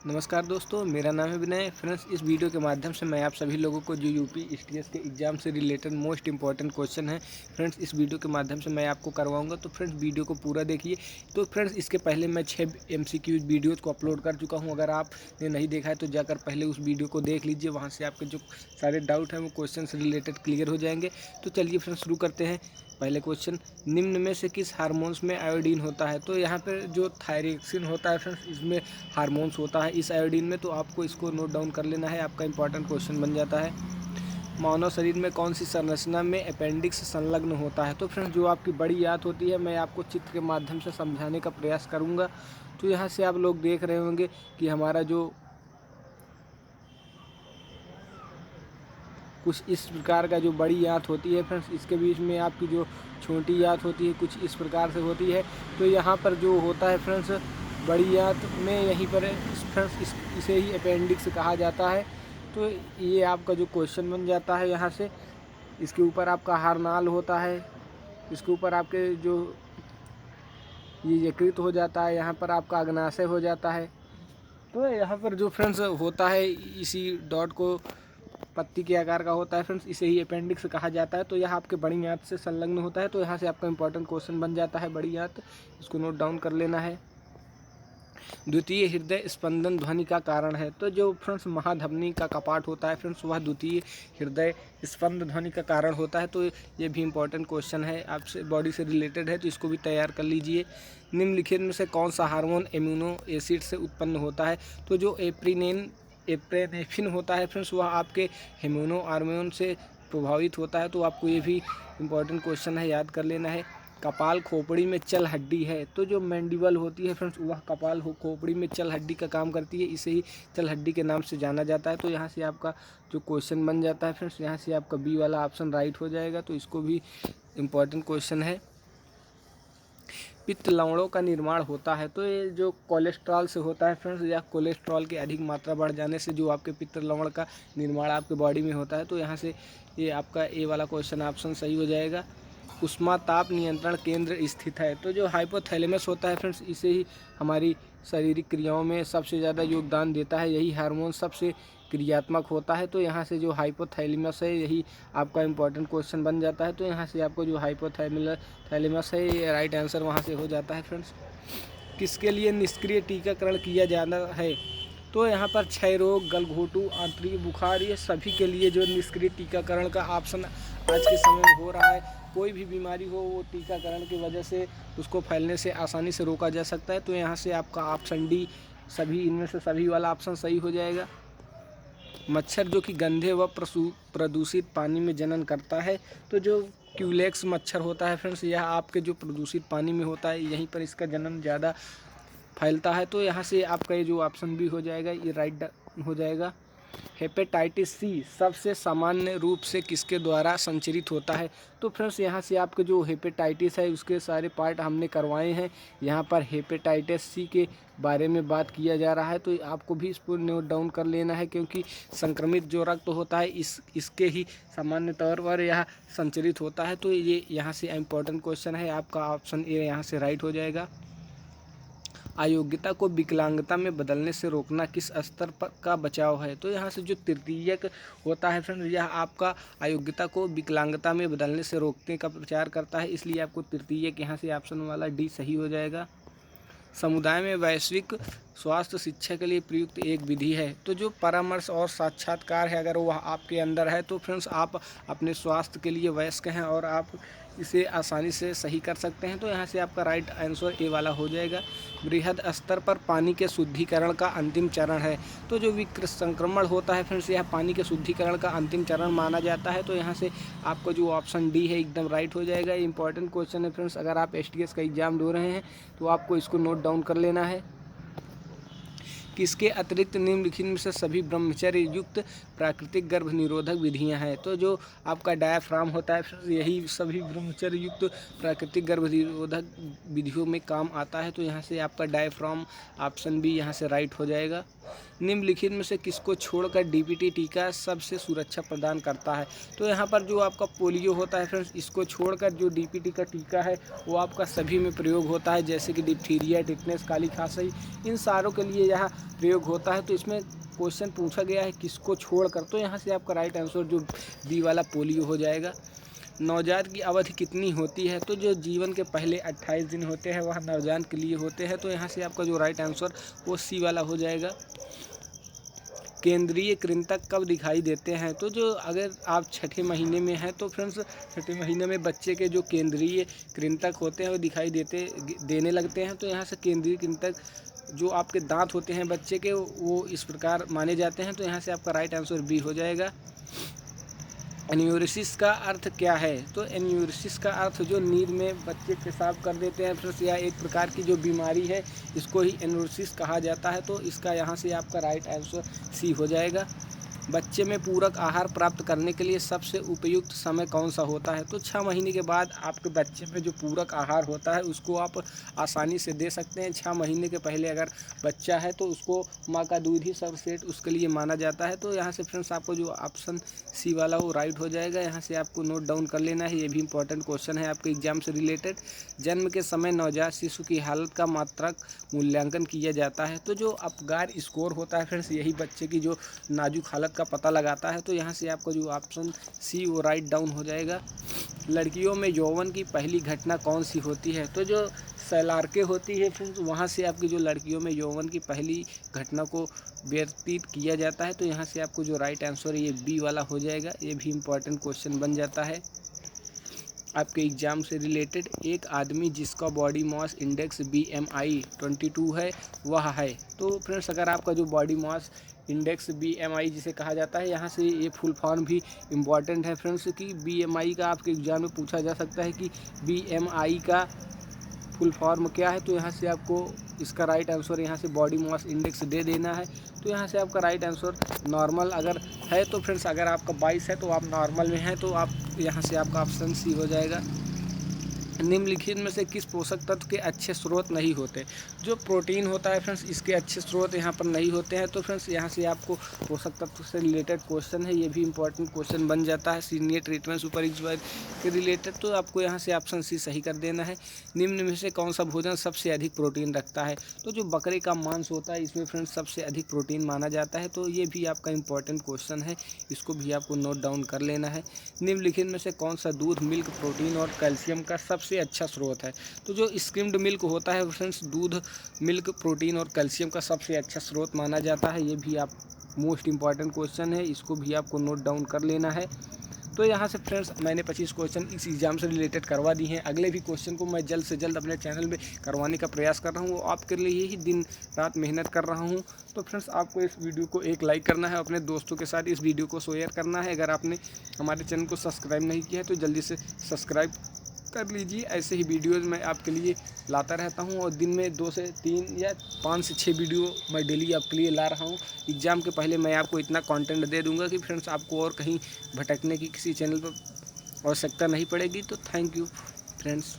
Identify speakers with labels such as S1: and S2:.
S1: नमस्कार दोस्तों, मेरा नाम है विनय। फ्रेंड्स, इस वीडियो के माध्यम से मैं आप सभी लोगों को जो यूपी एसटीएस के एग्ज़ाम से रिलेटेड मोस्ट इंपॉर्टेंट क्वेश्चन है फ्रेंड्स, इस वीडियो के माध्यम से मैं आपको करवाऊंगा। तो फ्रेंड्स, वीडियो को पूरा देखिए। तो फ्रेंड्स, इसके पहले मैं 6 एमसीक्यू वीडियोज़ को अपलोड कर चुका हूं। अगर आपने नहीं देखा है तो जाकर पहले उस वीडियो को देख लीजिए। वहाँ से आपके जो सारे डाउट हैं वो क्वेश्चन से रिलेटेड क्लियर हो जाएंगे। तो चलिए फ्रेंड्स, शुरू करते हैं। पहले क्वेश्चन, निम्न में से किस हार्मोन्स में आयोडीन होता है? तो यहाँ पर जो थायरोक्सिन होता है फ्रेंड्स, इसमें हार्मोन्स होता है इस आयोडीन में। तो आपको इसको नोट डाउन कर लेना है, आपका इंपॉर्टेंट क्वेश्चन बन जाता है। मानव शरीर में कौन सी संरचना में अपेंडिक्स संलग्न होता है? तो फ्रेंड्स, जो आपकी बड़ी आंत होती है, मैं आपको चित्र के माध्यम से समझाने का प्रयास करूँगा। तो यहाँ से आप लोग देख रहे होंगे कि हमारा जो कुछ इस प्रकार का जो बड़ी आंत होती है फ्रेंड्स, इसके बीच में आपकी जो छोटी आंत होती है कुछ इस प्रकार से होती है। तो यहाँ पर जो होता है फ्रेंड्स, बड़ी आंत में यहीं पर फ्रेंड्स इसे ही अपेंडिक्स कहा जाता है। तो ये आपका जो क्वेश्चन बन जाता है यहाँ से। इसके ऊपर आपका हार्नाल होता है, इसके ऊपर आपके जो ये यकृत हो जाता है, यहाँ पर आपका अग्नाशय हो जाता है। तो यहाँ पर जो फ्रेंड्स होता है, इसी डॉट को पत्ती के आकार का होता है फ्रेंड्स, इसे ही अपेंडिक्स कहा जाता है। तो यह आपके बड़ी आंत से संलग्न होता है। तो यहाँ से आपका इंपॉर्टेंट क्वेश्चन बन जाता है बड़ी आंत, इसको नोट डाउन कर लेना है। द्वितीय हृदय स्पंदन ध्वनि का कारण है? तो जो फ्रेंड्स महाधमनी का कपाट होता है फ्रेंड्स, वह द्वितीय हृदय स्पंद ध्वनि का कारण होता है। तो ये भी इंपॉर्टेंट क्वेश्चन है, आपसे बॉडी से रिलेटेड है, तो इसको भी तैयार कर लीजिए। निम्नलिखित में से कौन सा हार्मोन एम्यूनो एसिड से उत्पन्न होता है? तो जो एप्रेनेफ्रिन होता है फ्रेंड्स, वह आपके इम्यूनो हार्मोन से प्रभावित होता है। तो आपको ये भी इंपॉर्टेंट क्वेश्चन है, याद कर लेना है। कपाल खोपड़ी में चल हड्डी है? तो जो मैंडिबल होती है फ्रेंड्स, वह कपाल खोपड़ी में चल हड्डी का काम करती है, इसे ही चल हड्डी के नाम से जाना जाता है। तो यहाँ से आपका जो क्वेश्चन बन जाता है फ्रेंड्स, यहाँ से आपका बी वाला ऑप्शन राइट हो जाएगा। तो इसको भी इम्पॉर्टेंट क्वेश्चन है। पित्त लवणों का निर्माण होता है? तो ये जो कोलेस्ट्रॉल से होता है फ्रेंड्स, या कोलेस्ट्रॉल की अधिक मात्रा बढ़ जाने से जो आपके पित्त लवण का निर्माण आपके बॉडी में होता है। तो यहाँ से ये आपका ए वाला क्वेश्चन ऑप्शन सही हो जाएगा। उष्मा ताप नियंत्रण केंद्र स्थित है? तो जो हाइपोथैलेमस होता है फ्रेंड्स, इसे ही हमारी शारीरिक क्रियाओं में सबसे ज़्यादा योगदान देता है, यही हार्मोन सबसे क्रियात्मक होता है। तो यहाँ से जो हाइपोथैलेमस है, यही आपका इंपॉर्टेंट क्वेश्चन बन जाता है। तो यहाँ से आपको जो हाइपोथैलेमस है, ये राइट आंसर वहाँ से हो जाता है फ्रेंड्स। किसके लिए निष्क्रिय टीकाकरण किया जाना है? तो यहाँ पर क्षय रोग, गलघोटू, आंतरिक बुखार, ये सभी के लिए जो निष्क्रिय टीकाकरण का ऑप्शन आज के समय में हो रहा है। कोई भी बीमारी हो, वो टीकाकरण की वजह से उसको फैलने से आसानी से रोका जा सकता है। तो यहाँ से आपका ऑप्शन डी, सभी इनमें से सभी वाला ऑप्शन सही हो जाएगा। मच्छर जो कि गंदे व प्रदूषित पानी में जनन करता है? तो जो क्यूलेक्स मच्छर होता है फ्रेंड्स, यह आपके जो प्रदूषित पानी में होता है, यहीं पर इसका जन्म ज़्यादा फैलता है। तो यहाँ से आपका ये जो ऑप्शन बी हो जाएगा, ये राइट हो जाएगा। हेपेटाइटिस सी सबसे सामान्य रूप से किसके द्वारा संचरित होता है? तो फ्रेंड्स, यहाँ से आपके जो हेपेटाइटिस है उसके सारे पार्ट हमने करवाए हैं। यहाँ पर हेपेटाइटिस सी के बारे में बात किया जा रहा है। तो आपको भी इसको नोट डाउन कर लेना है, क्योंकि संक्रमित जो रक्त होता है इसके ही सामान्य तौर पर यह संचरित होता है। तो ये यहाँ से इम्पोर्टेंट क्वेश्चन है, आपका ऑप्शन ए यहाँ से राइट हो जाएगा। अयोग्यता को विकलांगता में बदलने से रोकना किस स्तर पर का बचाव है? तो यहाँ से जो तृतीयक होता है फ्रेंड्स, यह आपका अयोग्यता को विकलांगता में बदलने से रोकने का प्रचार करता है, इसलिए आपको तृतीयक यहाँ से ऑप्शन वाला डी सही हो जाएगा। समुदाय में वैश्विक स्वास्थ्य शिक्षा के लिए प्रयुक्त एक विधि है? तो जो परामर्श और साक्षात्कार है, अगर वह आपके अंदर है तो फ्रेंड्स आप अपने स्वास्थ्य के लिए वयस्क हैं और आप इसे आसानी से सही कर सकते हैं। तो यहाँ से आपका राइट आंसर ए वाला हो जाएगा। बृहद स्तर पर पानी के शुद्धिकरण का अंतिम चरण है? तो जो विकृत संक्रमण होता है फ्रेंड्स, यह पानी के शुद्धिकरण का अंतिम चरण माना जाता है। तो यहाँ से आपको जो ऑप्शन डी है एकदम राइट हो जाएगा। इंपॉर्टेंट क्वेश्चन है फ्रेंड्स, अगर आप एसटीएस का एग्जाम दे रहे हैं तो आपको इसको नोट डाउन कर लेना है। किसके अतिरिक्त निम्नलिखित में से सभी ब्रह्मचर्य युक्त प्राकृतिक गर्भ निरोधक विधियां हैं? तो जो आपका डायाफ्राम होता है फिर यही सभी ब्रह्मचर्य युक्त प्राकृतिक गर्भ निरोधक विधियों में काम आता है। तो यहाँ से आपका डायाफ्राम ऑप्शन भी यहाँ से राइट हो जाएगा। निम्नलिखित में से किसको छोड़कर डीपीटी टीका सबसे सुरक्षा प्रदान करता है? तो यहाँ पर जो आपका पोलियो होता है फ्रेंड्स, इसको छोड़कर जो डीपीटी का टीका है वो आपका सभी में प्रयोग होता है, जैसे कि डिप्थीरिया, टिटनेस, काली खांसी, इन सारों के लिए यह प्रयोग होता है। तो इसमें क्वेश्चन पूछा गया है किसको छोड़कर, तो यहाँ से आपका राइट आंसर जो बी वाला पोलियो हो जाएगा। नवजात की अवधि कितनी होती है, तो जो जीवन के पहले 28 दिन होते हैं वह नवजात के लिए होते हैं। तो यहाँ से आपका जो राइट आंसर वो सी वाला हो जाएगा। केंद्रीय कृंतक कब दिखाई देते हैं, तो जो अगर आप छठे महीने में हैं तो फ्रेंड्स छठे महीने में बच्चे के जो केंद्रीय कृंतक होते हैं वो दिखाई देने लगते हैं। तो यहाँ से केंद्रीय कृंतक जो आपके दांत होते हैं बच्चे के वो इस प्रकार माने जाते हैं। तो यहाँ से आपका राइट आंसर बी हो जाएगा। एन्यूरिसिस का अर्थ क्या है, तो एन्यूरिसिस का अर्थ जो नींद में बच्चे पेशाब कर देते हैं फ्रेंड्स, या एक प्रकार की जो बीमारी है इसको ही एन्यूरिसिस कहा जाता है। तो इसका यहाँ से आपका राइट आंसर सी हो जाएगा। बच्चे में पूरक आहार प्राप्त करने के लिए सबसे उपयुक्त समय कौन सा होता है, तो 6 महीने के बाद आपके बच्चे में जो पूरक आहार होता है उसको आप आसानी से दे सकते हैं। 6 महीने के पहले अगर बच्चा है तो उसको माँ का दूध ही सर्वश्रेष्ठ उसके लिए माना जाता है। तो यहाँ से फ्रेंड्स आपको जो ऑप्शन सी वाला वो राइट हो जाएगा। यहाँ से आपको नोट डाउन कर लेना है, ये भी इंपॉर्टेंट क्वेश्चन है आपके एग्जाम से रिलेटेड। जन्म के समय नवजात शिशु की हालत का मात्रक मूल्यांकन किया जाता है, तो जो अपगार स्कोर होता है फ्रेंड्स यही बच्चे की जो नाजुक हालत का पता लगाता है। तो यहाँ से आपको जो ऑप्शन सी वो राइट डाउन हो जाएगा। लड़कियों में यौवन की पहली घटना कौन सी होती है, तो जो सैलार्के होती है फ्रेंड्स वहाँ से आपकी जो लड़कियों में यौवन की पहली घटना को व्यतीत किया जाता है। तो यहाँ से आपको जो राइट आंसर है ये बी वाला हो जाएगा। ये भी इम्पॉर्टेंट क्वेश्चन बन जाता है आपके एग्जाम से रिलेटेड। एक आदमी जिसका बॉडी मास इंडेक्स BMI 22 है वह है, तो फ्रेंड्स अगर आपका जो बॉडी मास इंडेक्स BMI जिसे कहा जाता है, यहाँ से ये फुल फॉर्म भी इम्पॉर्टेंट है फ्रेंड्स कि BMI का आपके एग्जाम में पूछा जा सकता है कि BMI का फुल फॉर्म क्या है। तो यहाँ से आपको इसका राइट आंसर यहाँ से बॉडी मास इंडेक्स दे देना है। तो यहाँ से आपका राइट आंसर नॉर्मल अगर है तो फ्रेंड्स अगर आपका 22 है तो आप नॉर्मल में हैं, तो आप यहाँ से आपका ऑप्शन सी हो जाएगा। निम्नलिखित में से किस पोषक तत्व के अच्छे स्रोत नहीं होते, जो प्रोटीन होता है फ्रेंड्स इसके अच्छे स्रोत यहाँ पर नहीं होते हैं। तो फ्रेंड्स यहाँ से आपको पोषक तत्व से रिलेटेड क्वेश्चन है, ये भी इंपॉर्टेंट क्वेश्चन बन जाता है सीनियर ट्रीटमेंट सुपरवाइजर के रिलेटेड। तो आपको यहाँ से ऑप्शन सी सही कर देना है। निम्न में से कौन सा भोजन सबसे अधिक प्रोटीन रखता है, तो जो बकरे का मांस होता है इसमें फ्रेंड्स सबसे अधिक प्रोटीन माना जाता है। तो ये भी आपका इंपॉर्टेंट क्वेश्चन है, इसको भी आपको नोट डाउन कर लेना है। निम्नलिखित में से कौन सा दूध मिल्क प्रोटीन और कैल्शियम का सबसे अच्छा स्रोत है, तो जो स्किम्ड मिल्क होता है फ्रेंड्स दूध मिल्क प्रोटीन और कैल्शियम का सबसे अच्छा स्रोत माना जाता है। ये भी आप मोस्ट इंपॉर्टेंट क्वेश्चन है, इसको भी आपको नोट डाउन कर लेना है। तो यहाँ से फ्रेंड्स मैंने 25 क्वेश्चन इस एग्जाम से रिलेटेड करवा दी हैं। अगले भी क्वेश्चन को मैं जल्द से जल्द अपने चैनल में करवाने का प्रयास कर रहा हूँ, वो आपके लिए ही दिन रात मेहनत कर रहा हूँ। तो फ्रेंड्स आपको इस वीडियो को एक लाइक करना है, अपने दोस्तों के साथ इस वीडियो को शेयर करना है। अगर आपने हमारे चैनल को सब्सक्राइब नहीं किया है तो जल्दी से सब्सक्राइब कर लीजिए। ऐसे ही वीडियोज़ मैं आपके लिए लाता रहता हूं और दिन में 2 से 3 या 5 से 6 वीडियो मैं डेली आपके लिए ला रहा हूं। एग्ज़ाम के पहले मैं आपको इतना कंटेंट दे दूंगा कि फ्रेंड्स आपको और कहीं भटकने की किसी चैनल पर आवश्यकता नहीं पड़ेगी। तो थैंक यू फ्रेंड्स।